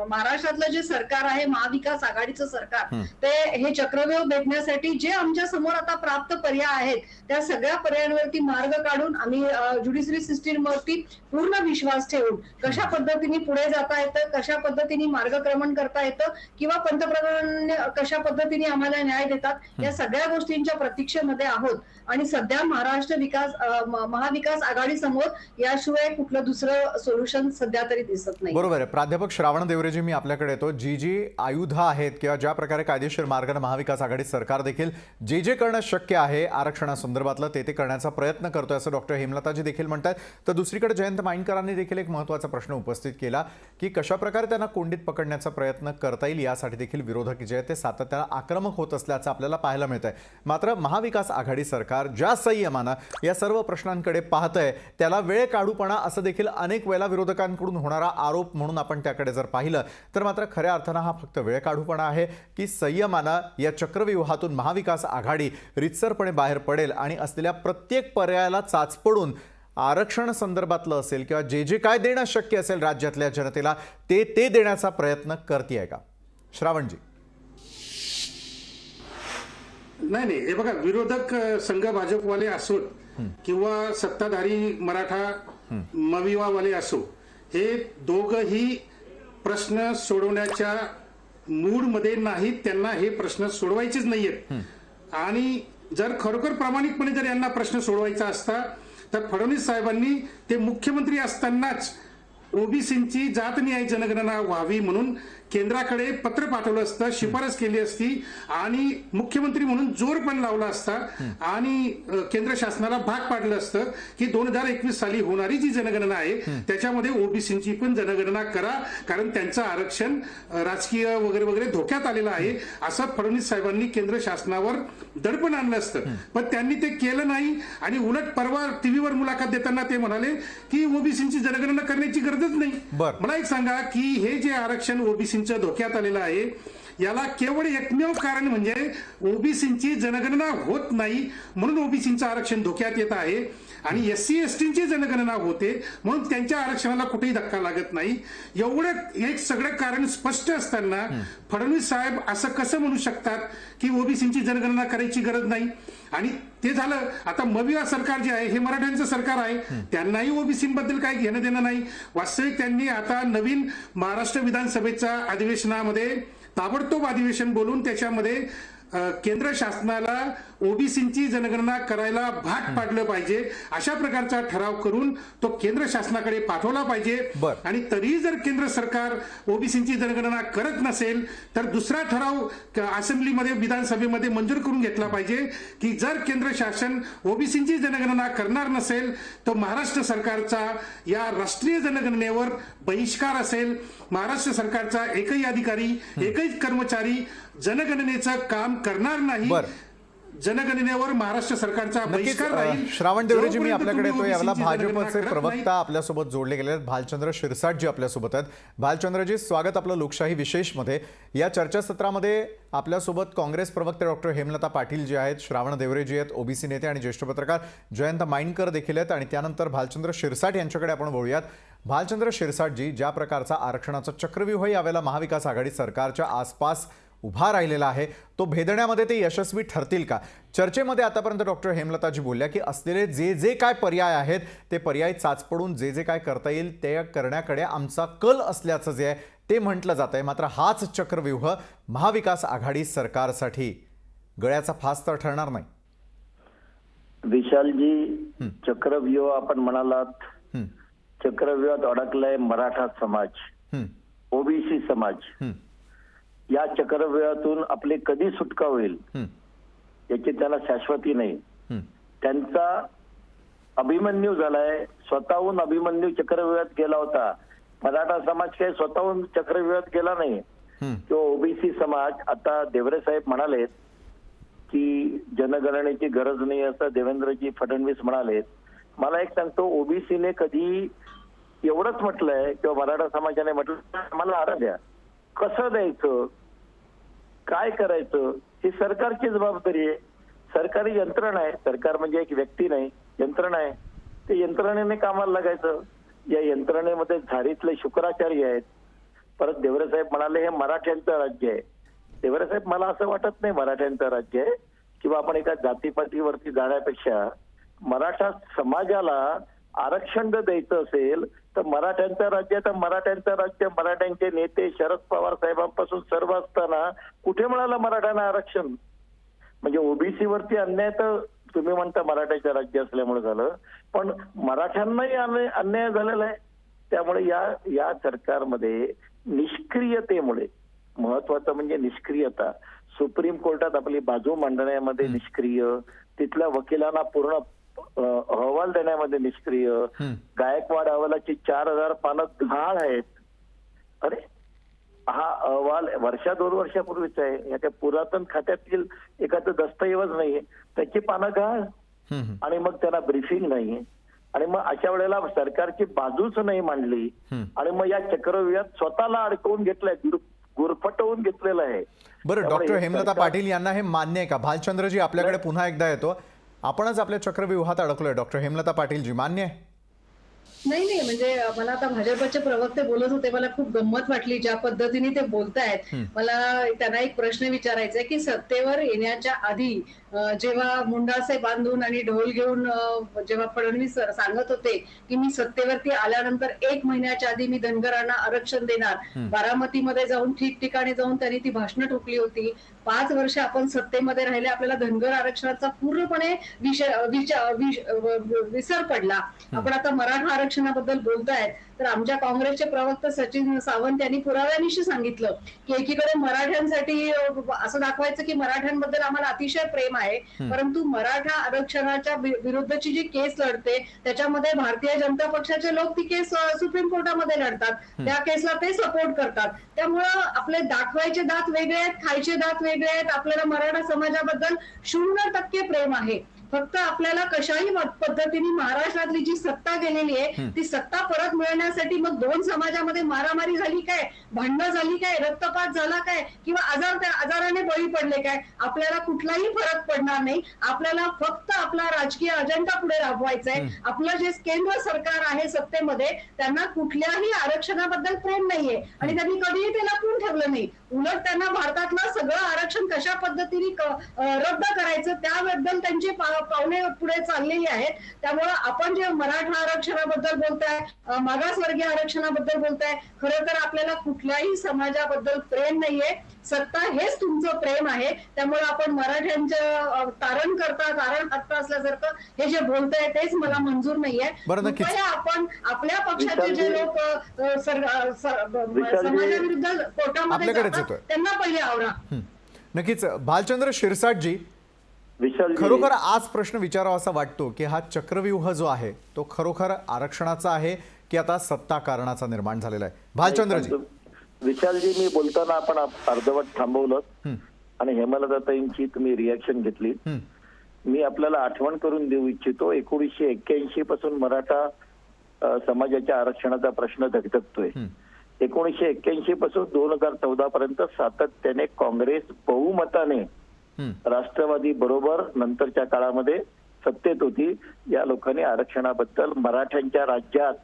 महाराष्ट्रातलं जे सरकार आहे, महाविकास आघाडीचं सरकार, ते हे चक्रव्यूह भेटण्यासाठी जे आमच्या समोर आता प्राप्त पर्याय आहेत त्या सगळ्या पर्यायांवरती मार्ग काढून आम्ही ज्युडिशरी सिस्टीमवरती पूर्ण विश्वास ठेवून कशा पद्धतीने पुढे जाता येतं, कशा पद्धतीने मार्गक्रमण करता येतं किंवा पंतप्रधानांनी कशा पद्धतीने आम्हाला न्याय देतात, या सगळ्या गोष्टींच्या प्रतीक्षेमध्ये आहोत. आणि सध्या महाविकास आघाडी समोर याशिवाय कुठलं दुसरं सोल्युशन सध्या तरी दिसत नाही. बरोबर आहे. प्राध्यापक श्रावण देवरेजी, मी आपल्याकडे येतो. जी आयुध आहेत किंवा ज्या प्रकारे कायदेशीर मार्गाने महाविकास आघाडी सरकार देखील जे करणं शक्य आहे आरक्षणासंदर्भातलं ते करण्याचा प्रयत्न करतोय असं डॉक्टर हेमलताजी देखील म्हणतात. तर दुसरीकडे जयंत माइनकरांनी देखील एक महत्त्वाचा प्रश्न उपस्थित केला की कशा प्रकारे त्यांना कोंडीत पकडण्याचा प्रयत्न करता येईल यासाठी देखील विरोधक जे आहेत ते सातत्यानं आक्रमक होत असल्याचं आपल्याला पाहायला मिळतंय. मात्र महाविकास आघाडी सरकार ज्या संयमानं या सर्व प्रश्नांकडे पाहतंय त्याला वेळ काढूपणा असं देखील अनेक वेळेला विरोधकांकडून होणारा आरोप म्हणून आपण त्याकडे जर पाहिलं तर मात्र खऱ्या अर्थानं हा फक्त वेळ काढूपणा आहे की संयमानं या चक्रव्यूहातून महाविकास आघाडी रितसरपणे बाहेर पडेल आणि असलेल्या प्रत्येक पर्यायाला चाचपडून आरक्षण संदर्भातलं असेल किंवा जे काय देणं शक्य असेल राज्यातल्या जनतेला ते देण्याचा प्रयत्न करतेय का? श्रावणजी. नाही, हे बघा, विरोधक संघ भाजपवाले असो किंवा सत्ताधारी मराठा मविवावाले असो, हे दोघही प्रश्न सोडवण्याच्या मूडमध्ये नाहीत. त्यांना हे प्रश्न सोडवायचेच नाहीयेत. आणि जर खरोखर प्रामाणिकपणे जर यांना प्रश्न सोडवायचा असता तर फडणवीस साहेबांनी ते मुख्यमंत्री असतानाच ओबीसींची जात न्याय जनगणना व्हावी म्हणून केंद्राकडे पत्र पाठवलं असतं, शिफारस केली असती आणि मुख्यमंत्री म्हणून जोर पण लावला असता आणि केंद्र शासनाला भाग पाडलं असतं की 2021 साली होणारी जी जनगणना आहे त्याच्यामध्ये ओबीसीची पण जनगणना करा, कारण त्यांचं आरक्षण राजकीय वगैरे वगैरे धोक्यात आलेलं आहे असं फडणवीस साहेबांनी केंद्र शासनावर दडपण आणलं असतं. पण त्यांनी ते केलं नाही आणि उलट परवा टीव्हीवर मुलाखत देताना ते म्हणाले की ओबीसीची जनगणना करण्याची गरजच नाही. मला एक सांगा की हे जे आरक्षण ओबीसीचं धोक्यात आलेलं आहे याला केवळ एकमेव कारण म्हणजे ओबीसीची जनगणना होत नाही म्हणून ओबीसीचं आरक्षण धोक्यात येत आहे आणि एससी एसटीची जनगणना होते म्हणून त्यांच्या आरक्षणाला कुठेही धक्का लागत नाही. एवढं एक सगळं कारण स्पष्ट असताना फडणवीस साहेब असं कसं म्हणू शकतात की ओबीसीची जनगणना करायची गरज नाही. आणि ते झालं. आता मविया सरकार जे आहे हे मराठ्यांचं सरकार आहे, त्यांनाही ओबीसी बद्दल काही घेणं देणं नाही. वास्तविक त्यांनी आता नवीन महाराष्ट्र विधानसभेच्या अधिवेशनामध्ये ताबडतोब अधिवेशन बोलून त्याच्यामध्ये केंद्र शासनाला ओबीसीची जनगणना करायला भाग पाडलं पाहिजे अशा प्रकारचा ठराव करून तो केंद्र शासनाकडे पाठवला पाहिजे. आणि तरी जर केंद्र सरकार ओबीसीची जनगणना करत नसेल तर दुसरा ठराव असेंब्लीमध्ये विधानसभेमध्ये मंजूर करून घेतला पाहिजे की जर केंद्र शासन ओबीसीची जनगणना करणार नसेल तर महाराष्ट्र सरकारचा या राष्ट्रीय जनगणनेवर बहिष्कार असेल. महाराष्ट्र सरकारचा एकही अधिकारी एकही कर्मचारी जनगणनेचं काम करणार नाही. जनगणनेवर महाराष्ट्र सरकारचा बहिष्कार राहील. श्रावण देवरेजी, मी आपल्याकडे येतो. यावेळेला भाजपचे प्रवक्ता आपल्यासोबत जोडले गेले आहेत, भालचंद्र शिरसाट जी आपल्यासोबत आहेत. भालचंद्रजी, स्वागत आपलं लोकशाही विशेष मध्ये. या चर्चासत्रामध्ये आपल्यासोबत काँग्रेस प्रवक्ते डॉक्टर हेमलता पाटील जी आहेत, श्रावण देवरेजी आहेत, ओबीसी नेते आणि ज्येष्ठ पत्रकार जयंत माइनकर देखील आहेत आणि त्यानंतर भालचंद्र शिरसाट यांच्याकडे आपण बोलूयात. भालचंद्र शिरसाटजी, ज्या प्रकारचा आरक्षणाचा चक्रव्यूह यावेळेला महाविकास आघाडी सरकारच्या आसपास उभा राहिलेला आहे तो भेदण्यामध्ये ते यशस्वी ठरतील का? चर्चेमध्ये आतापर्यंत डॉक्टर हेमलताजी बोलल्या की असलेले जे काय पर्याय आहेत ते पर्याय चाचपडून जे काय करता येईल ते करण्याकडे आमचा कल असल्याचं जे आहे ते म्हटलं जात आहे. मात्र हाच चक्रव्यूह महाविकास आघाडी सरकारसाठी गळ्याचा फास तर ठरणार नाही. विशालजी, चक्रव्यूह आपण म्हणालात, चक्रव्यूहात अडकलाय मराठा समाज, ओबीसी समाज. या चक्रव्यूहातून आपली कधी सुटका होईल याची त्याला शाश्वती नाही. त्यांचा अभिमन्यू झालाय, स्वतःहून अभिमन्यू चक्रव्यूहात गेला होता. मराठा समाज काही स्वतःहून चक्रव्यूहात गेला नाही किंवा ओबीसी समाज. आता देवरे साहेब म्हणालेत की जनगणनेची गरज नाही असं देवेंद्रजी फडणवीस म्हणालेत. मला एक सांगतो, ओबीसीने कधी एवढंच म्हटलंय किंवा मराठा समाजाने म्हटलं मला आरा द्या, कसं द्यायचं, काय करायचं ही सरकारची जबाबदारी आहे. सरकारी यंत्रणा आहे, सरकार म्हणजे एक व्यक्ती नाही, यंत्रणा आहे. ते यंत्रणेने कामाला लागायचं. या यंत्रणेमध्ये झारीतले शुक्राचार्य आहेत. परत देवरे साहेब म्हणाले हे मराठ्यांचं राज्य आहे. देवरे साहेब, मला असं वाटत नाही मराठ्यांचं राज्य आहे किंवा आपण एका जातीपातीवरती जाण्यापेक्षा मराठा समाजाला आरक्षण जर द्यायचं असेल तर मराठ्यांचं राज्य, तर मराठ्यांचं राज्य, मराठ्यांचे नेते शरद पवार साहेबांपासून सर्व असताना कुठे मिळालं मराठ्यांना आरक्षण? म्हणजे ओबीसी वरती अन्याय तर तुम्ही म्हणता मराठ्याचं राज्य असल्यामुळे झालं, पण मराठ्यांनाही अन्याय झालेला आहे. त्यामुळे या सरकारमध्ये निष्क्रियतेमुळे, महत्वाचं म्हणजे निष्क्रियता. सुप्रीम कोर्टात आपली बाजू मांडण्यामध्ये निष्क्रिय, तिथल्या वकिलांना पूर्ण अहवाल देण्यामध्ये निष्क्रिय. गायकवाड अहवालाची 4000 पानं गहाळ आहेत. अरे, हा अहवाल वर्षा-2 वर्षापूर्वीचा आहे. या त्या पुरातन खात्यातील एखादं दस्तऐवज नाहीये, त्याची पानं गहाळ. आणि मग त्यांना ब्रीफिंग नाही. आणि मग अशा वेळेला सरकारची बाजूच नाही मांडली आणि मग या चक्रव्यूहात स्वतःला अडकवून घेतलंय, गुरफटवून घेतलेलं आहे. बरं, डॉक्टर हेमलता पाटील यांना हे मान्य आहे का? भालचंद्रजी, आपल्याकडे पुन्हा एकदा येतो. आपणच आपल्या चक्रव्यूहात अडकलोय. डॉक्टर हेमलता पाटीलजी, मान्य आहे? नाही, म्हणजे मला आता भाजपचे प्रवक्ते बोलत होते, मला खूप गंमत वाटली ज्या पद्धतीने ते बोलतायत. मला त्यांना एक प्रश्न विचारायचा आहे की सत्तेवर येण्याच्या आधी जेव्हा मुंडासे बांधून आणि ढोल घेऊन जेव्हा फडणवीस सांगत होते की मी सत्तेवरती आल्यानंतर 1 महिन्याच्या आधी मी धनगरांना आरक्षण देणार, बारामतीमध्ये जाऊन ठिकठिकाणी जाऊन त्यांनी ती भाषणं ठोकली होती. 5 वर्ष आपण सत्तेमध्ये राहिले, आपल्याला धनगर आरक्षणाचा पूर्णपणे विसर पडला. आपण आता मराठा आरक्षणाबद्दल बोलतायत तर आमच्या काँग्रेसचे प्रवक्ते सचिन सावंत यांनी पुराव्यानिशी सांगितलं की एकीकडे मराठ्यांसाठी असं दाखवायचं की मराठ्यांबद्दल आम्हाला अतिशय प्रेम आहे, परंतु मराठा आरक्षणाच्या विरुद्धची जी केस लढते त्याच्यामध्ये भारतीय जनता पक्षाचे लोक ती केस सुप्रीम कोर्टामध्ये लढतात, त्या केसला ते सपोर्ट करतात. त्यामुळं आपले दाखवायचे दात वेगळे आहेत, खायचे दात वेगळे आहेत. आपल्याला मराठा समाजाबद्दल 0% प्रेम आहे. फक्त आपल्याला कशाही पद्धतीने महाराष्ट्रातली जी सत्ता गेलेली आहे ती सत्ता परत मिळवण्यासाठी मग दोन समाजामध्ये मारामारी झाली काय, भांडणं झाली काय, रक्तपात झाला काय, किंवा आजाराने बळी पडले काय, आपल्याला कुठलाही फरक पडणार नाही. आपल्याला फक्त आपला राजकीय अजेंडा पुढे राबवायचा आहे. आपलं जे केंद्र सरकार आहे सत्तेमध्ये त्यांना कुठल्याही आरक्षणाबद्दल प्रेम नाहीये आणि त्यांनी कधीही ते लपवून ठेवलं नाही. उलट त्यांना भारतातलं सगळं आरक्षण कशा पद्धतीने रद्द करायचं त्याबद्दल त्यांची पावले पुढे चाललेली आहेत. त्यामुळे आपण जे मराठा आरक्षणाबद्दल बोलताय, मागासवर्गीय आरक्षणाबद्दल बोलताय, खरं तर आपल्याला कुठल्याही समाजाबद्दल प्रेम नाहीये. सत्ता हेच तुमचं प्रेम आहे. त्यामुळे आपण मराठ्यांचं तारण हत्ता असल्यासारखं हे जे बोलताय तेच मला मंजूर नाहीये. कृपया आपण आपल्या पक्षाचे जे लोक समाजाविरुद्ध कोर्टामध्ये जातात त्यांना पहिले आवरा. नक्कीच. भालचंद्र शिरसाटजी, खरोखर आज प्रश्न विचारावा असा वाटतो की हा चक्रव्यूह जो आहे तो खरोखर आरक्षणाचा आहे की आता सत्ता कारणाचा निर्माण झालेला आहे? भालचंद्रजी. विशालजी, मी बोलताना आपण अर्धवट थांबवलं आणि हेमलताताईंची तुम्ही रिॲक्शन घेतली. मी आपल्याला आठवण करून देऊ इच्छितो, 1981 पासून मराठा समाजाच्या आरक्षणाचा प्रश्न धगधगतोय. 1981 पासून 2014 पर्यंत सातत्याने काँग्रेस बहुमताने राष्ट्रवादी बरोबर नंतरच्या काळामध्ये सत्तेत होती. या लोकांनी आरक्षणाबद्दल मराठ्यांच्या राज्यात,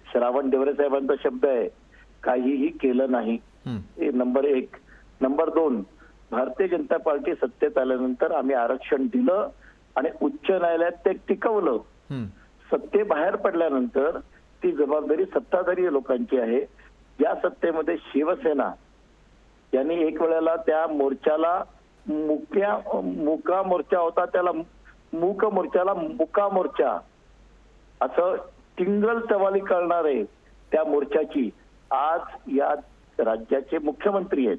श्रावण देवरे साहेबांचा शब्द आहे, काहीही केलं नाही. हे number 1. Number 2, Bharatiya Janata party सत्तेत आल्यानंतर आम्ही आरक्षण दिलं आणि उच्च न्यायालयात ते टिकवलं. सत्तेबाहेर पडल्यानंतर ती जबाबदारी सत्ताधारी लोकांची आहे. या सत्तेमध्ये शिवसेना यांनी एक वेळेला त्या मोर्चाला मुका मोर्चा होता, त्याला मूक मोर्चाला मुका मोर्चा असं टिंगल चवाली करणारे त्या मोर्चाची आज या राज्याचे मुख्यमंत्री आहेत.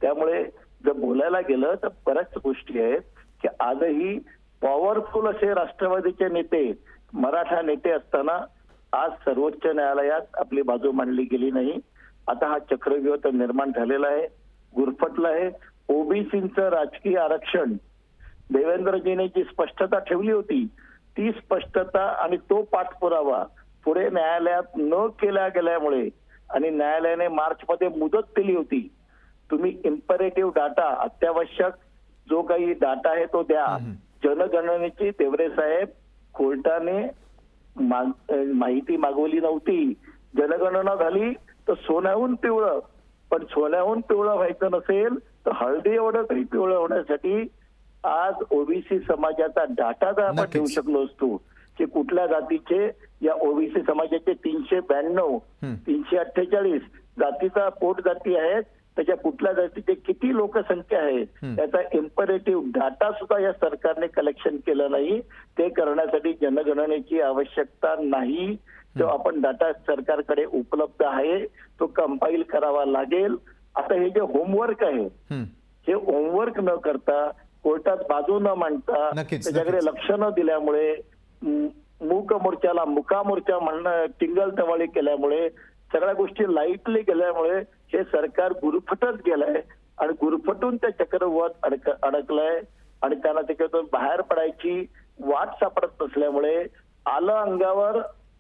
त्यामुळे जर बोलायला गेलं तर बऱ्याच गोष्टी आहेत की आजही पॉवरफुल असे राष्ट्रवादीचे नेते, मराठा नेते असताना आज सर्वोच्च न्यायालयात आपली बाजू मांडली गेली नाही. आता हा चक्रव्यूह तर निर्माण झालेला आहे, गुरफटला आहे. ओबीसीचं राजकीय आरक्षण देवेंद्रजीने जी स्पष्टता ठेवली होती ती स्पष्टता आणि तो पाठपुरावा पुढे न्यायालयात न केल्या गेल्यामुळे आणि न्यायालयाने मार्चमध्ये मुदत दिली होती, तुम्ही इम्परेटिव्ह डाटा, अत्यावश्यक जो काही डाटा आहे तो द्या. जनगणनेची देवरे साहेब कोर्टाने माहिती मागवली नव्हती. जनगणना झाली तर सोन्याहून पिवळं, पण सोन्याहून पिवळं व्हायचं नसेल तर हळदी एवढं तरी पिवळं होण्यासाठी आज ओबीसी समाजाचा डाटा जर आपण ठेवू शकलो असतो की कुठल्या जातीचे, या ओबीसी समाजाचे 392, 348 जातीचा पोट जाती आहेत, त्याच्या कुठल्या जातीचे किती लोकसंख्या आहे त्याचा इम्परेटिव्ह डाटा सुद्धा या सरकारने कलेक्शन केलं नाही. ते करण्यासाठी जनगणनेची आवश्यकता नाही. तो आपण डाटा सरकारकडे उपलब्ध आहे, तो कंपाईल करावा लागेल. आता हे जे होमवर्क आहे हे होमवर्क न करता, कोर्टात बाजू न मांडता, त्याच्याकडे लक्ष न दिल्यामुळे, मूक मोर्चाला मुका मोर्चा म्हणणं, टिंगल टवाळी केल्यामुळे, सगळ्या गोष्टी लाईटली गेल्यामुळे हे सरकार गुरफटत गेलंय आणि गुरफटून त्या चक्रव्यूहात अडकलंय आणि त्यांना त्याच्यातून बाहेर पडायची वाट सापडत नसल्यामुळे आलं अंगावर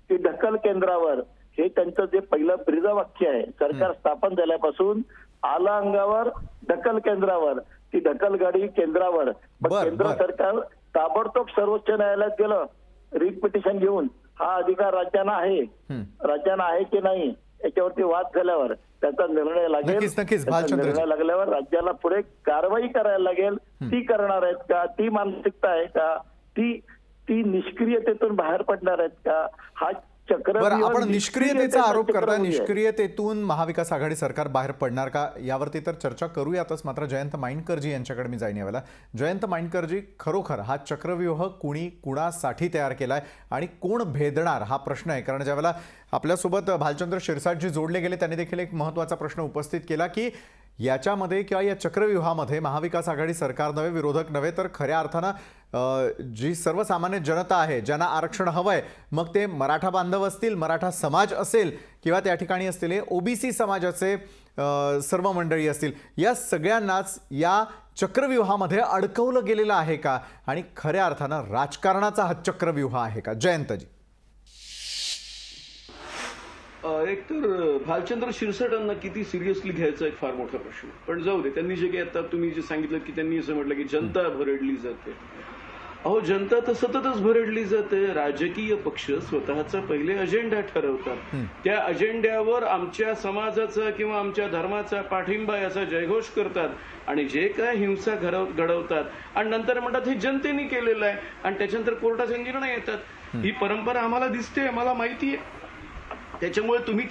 की ढकल केंद्रावर, हे त्यांचं जे पहिलं ब्रीदवाक्य आहे सरकार स्थापन झाल्यापासून, आलं अंगावर ढकल केंद्रावर, ती ढकल गाडी केंद्रावर. केंद्र सरकार ताबडतोब सर्वोच्च न्यायालयात गेलं रिट पिटिशन घेऊन. हा अधिकार राज्यांना आहे की नाही याच्यावरती वाद झाल्यावर त्याचा निर्णय लागेल. निर्णय लागल्यावर राज्याला पुढे कारवाई करायला लागेल. ती करणार आहेत का, ती मानसिकता आहे का, ती निष्क्रियतेतून बाहेर पडणार आहेत का, हा चक्रव्यूह आपण निष्क्रियतेचा आरोप करताय. चक्रव्यूह आहे. निष्क्रियतेतून महाविकास आघाडी सरकार बाहेर पडणार का यावरती तर चर्चा करूयातच. मात्र जयंत माइंडकरजी यांच्याकडे मी जाईन यावेळेला. जयंत माइंडकरजी, खरोखर हा चक्रव्यूह कुणी कुणासाठी तयार केलाय आणि कोण भेदणार हा प्रश्न आहे. कारण ज्यावेळेला आपल्यासोबत भालचंद्र शिरसाटजी जोडले गेले त्यांनी देखील एक महत्त्वाचा प्रश्न उपस्थित केला की याच्यामध्ये किंवा या चक्रव्यूहामध्ये महाविकास आघाडी सरकार नव्हे, विरोधक नव्हे, तर खऱ्या अर्थानं जी सर्वसामान्य जनता आहे, ज्यांना आरक्षण हवंय, मग ते मराठा बांधव असतील, मराठा समाज असेल किंवा त्या ठिकाणी असलेले ओबीसी समाजाचे सर्व मंडळी असतील, या सगळ्यांनाच या चक्रव्यूहामध्ये अडकवलं गेलेलं आहे का आणि खऱ्या अर्थानं राजकारणाचा हा चक्रव्यूह आहे का? जयंतजी. एक तर भालचंद्र शिरसाटांना किती सिरियसली घ्यायचा एक फार मोठा प्रश्न. पण जाऊ दे, त्यांनी जे काही आता तुम्ही जे सांगितलं की त्यांनी असं म्हटलं की जनता भरडली जाते. अहो, जनता तर सततच भरडली जाते. राजकीय पक्ष स्वतःचा पहिले अजेंडा ठरवतात. त्या अजेंड्यावर आमच्या समाजाचा किंवा आमच्या धर्माचा पाठिंबा याचा जयघोष करतात आणि जे काय हिंसा घडवतात आणि नंतर म्हणतात हे जनतेने केलेलं आहे आणि त्याच्यानंतर कोर्टाचे निर्णय येतात. ही परंपरा आम्हाला दिसते, आम्हाला माहिती आहे. त्याच्यामुळे तुम्ही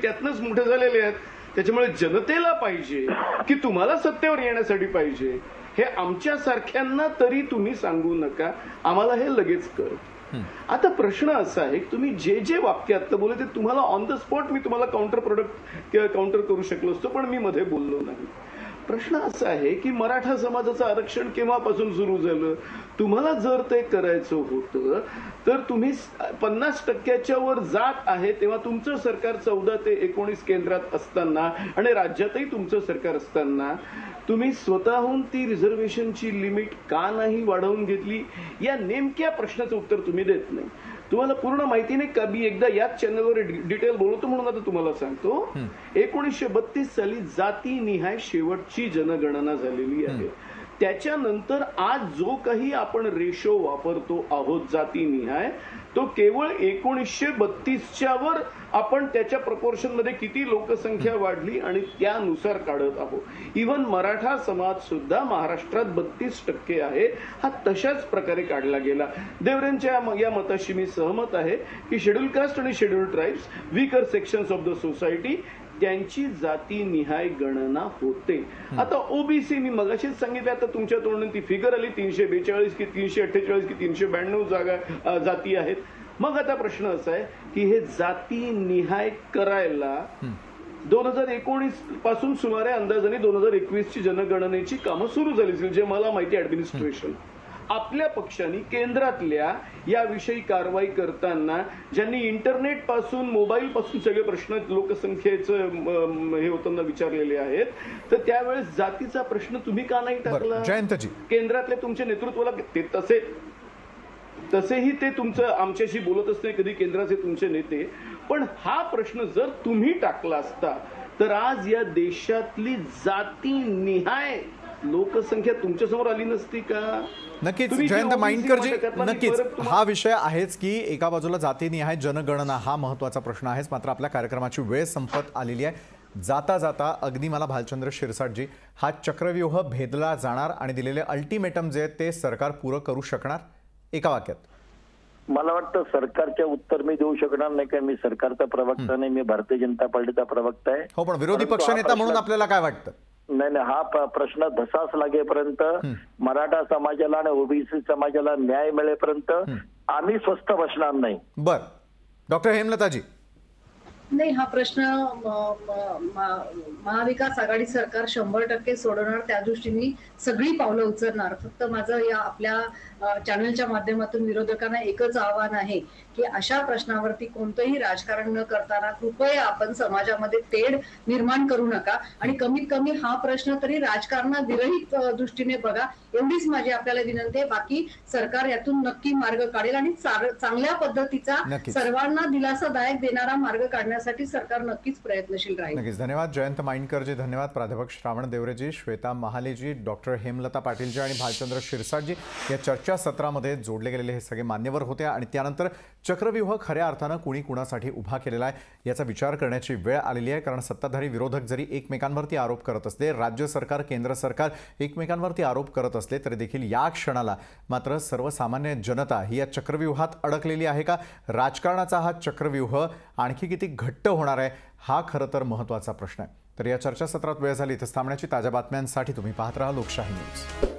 त्यातनंच मोठे झालेले आहेत. त्याच्यामुळे जनतेला पाहिजे की तुम्हाला सत्तेवर येण्यासाठी पाहिजे हे आमच्या सारख्यांना तरी तुम्ही सांगू नका, आम्हाला हे लगेच कळत. आता प्रश्न असा आहे की तुम्ही जे वाक्य आता बोलले ते तुम्हाला ऑन द स्पॉट मी तुम्हाला काउंटर करू शकलो असतो, पण मी मध्ये बोललो नाही. प्रश्न असा आहे की मराठा समाजाचं आरक्षण केव्हापासून सुरू झालं? तुम्हाला जर ते करायचं होतं तर तुम्ही 50% वर जात आहे तेव्हा तुमचं सरकार 14 ते 19 केंद्रात असताना आणि राज्यातही तुमचं सरकार असताना तुम्ही स्वतःहून ती रिझर्वेशनची लिमिट का नाही वाढवून घेतली? या नेमक्या प्रश्नाचं उत्तर तुम्ही देत नाही. तुम्हाला पूर्ण माहिती नाही का? मी एकदा याच चॅनलवर डिटेल बोलतो म्हणून आता तुम्हाला सांगतो. 1932 साली जातीनिहाय शेवटची जनगणना झालेली आहे. त्याच्यानंतर आज जो काही आपण रेशो वापरतो आहोत जातीनिहाय, तो केवळ 1932च्या वर आपण त्याच्या प्रपोर्शन मध्ये किती लोकसंख्या वाढली आणि त्यानुसार काढत आहोत. इव्हन मराठा समाज सुद्धा महाराष्ट्रात 32% आहे, हा तशाच प्रकारे काढला गेला. देवरेंच्या या मताशी मी सहमत आहे की शेड्यूल कास्ट आणि schedule tribes, weaker sections of the society, त्यांची जातीनिहाय गणना होते. आता ओबीसी मी मगाशीच सांगितलं, आता तुमच्या तोंडून ती फिगर आली 342 की 348 की 392 जाती आहेत. मग आता प्रश्न असा आहे की हे जातीनिहाय करायला 2019 पासून सुमारे अंदाजाने 2021 ची जनगणनेची कामं सुरू झाली असतील, जे मला माहिती ऍडमिनिस्ट्रेशन. आपल्या पक्षाने केंद्रातल्या याविषयी कारवाई करताना ज्यांनी इंटरनेट पासून मोबाईल पासून सगळे प्रश्न लोकसंख्येचं हे होताना विचारलेले आहेत, तर त्यावेळेस जातीचा प्रश्न तुम्ही का नाही टाकला? जयंतजी, केंद्रातल्या तुमच्या नेतृत्वाला ते तसेही ते तुमचं आमच्याशी बोलतच नाही कधी केंद्राचे तुमचे नेते. पण हा प्रश्न जर तुम्ही टाकला असता तर आज या देशातली जातीनिहाय लोकसंख्या तुमच्या समोर आली नसती का? नक्कीच जयंत माइंडकरजी, नक्कीच हा विषय आहेच की एका बाजूला जातीनिहाय जनगणना हा महत्त्वाचा प्रश्न आहेच. मात्र आपल्या कार्यक्रमाची वेळ संपत आलेली आहे. जाता जाता अगदी मला भालचंद्र शिरसाटजी, हा चक्रव्यूह भेदला जाणार आणि दिलेले अल्टिमेटम जे आहेत ते सरकार पुरं करू शकणार? एका वाक्यात. मला वाटतं सरकारच्या उत्तर मी देऊ शकणार नाही, का मी सरकारचा प्रवक्ता नाही, मी भारतीय जनता पार्टीचा प्रवक्ता आहे. हो, पण विरोधी पक्षनेता म्हणून आपल्याला काय वाटतं? नाही, हा प्रश्न धसास लागेपर्यंत, मराठा समाजाला आणि ओबीसी समाजाला न्याय मिळेपर्यंत आम्ही स्वस्थ बसणार नाही. बर, डॉक्टर हेमलताजी. नाही, हा प्रश्न महाविकास आघाडी सरकार 100% सोडवणार, त्या दृष्टीने सगळी पावलं उचलणार. फक्त माझं या आपल्या चॅनलच्या माध्यमातून विरोधकांना एकच आव्हान आहे की अशा प्रश्नावरती कोणतंही राजकारण न करताना कृपया आपण समाजामध्ये तेढ निर्माण करू नका आणि कमीत कमी हा प्रश्न तरी राजकारणाविरहित दृष्टीने बघा, एवढीच माझी आपल्याला विनंती आहे. बाकी सरकार यातून नक्की मार्ग काढेल आणि चांगल्या पद्धतीचा सर्वांना दिलासादायक देणारा मार्ग काढण्यासाठी त्यासाठी सरकार नक्कीच प्रयत्नशील राहील. नक्कीच. धन्यवाद जयंत माइंडकरजी, धन्यवाद प्राध्यापक श्रावण देवरेजी, श्वेता महालेजी, डॉक्टर हेमलता पाटीलजी आणि भालचंद्र शिरसाटजी या चर्चासत्रामध्ये जोडले गेलेले हे सगळे मान्यवर होते. आणि त्यानंतर चक्रव्यूह खऱ्या अर्थानं कुणी कुणासाठी उभा केलेला आहे याचा विचार करण्याची वेळ आलेली आहे. कारण सत्ताधारी विरोधक जरी एकमेकांवरती आरोप करत असले, राज्य सरकार केंद्र सरकार एकमेकांवरती आरोप करत असले तरी देखील या क्षणाला मात्र सर्वसामान्य जनता ही या चक्रव्यूहात अडकलेली आहे का? राजकारणाचा हा चक्रव्यूह आणखी किती घट्ट होणार आहे हा खरं तर महत्त्वाचा प्रश्न आहे. तर या चर्चासत्रात वेळ झाली इथं थांबण्याची. ताज्या बातम्यांसाठी तुम्ही पाहत राहा लोकशाही न्यूज.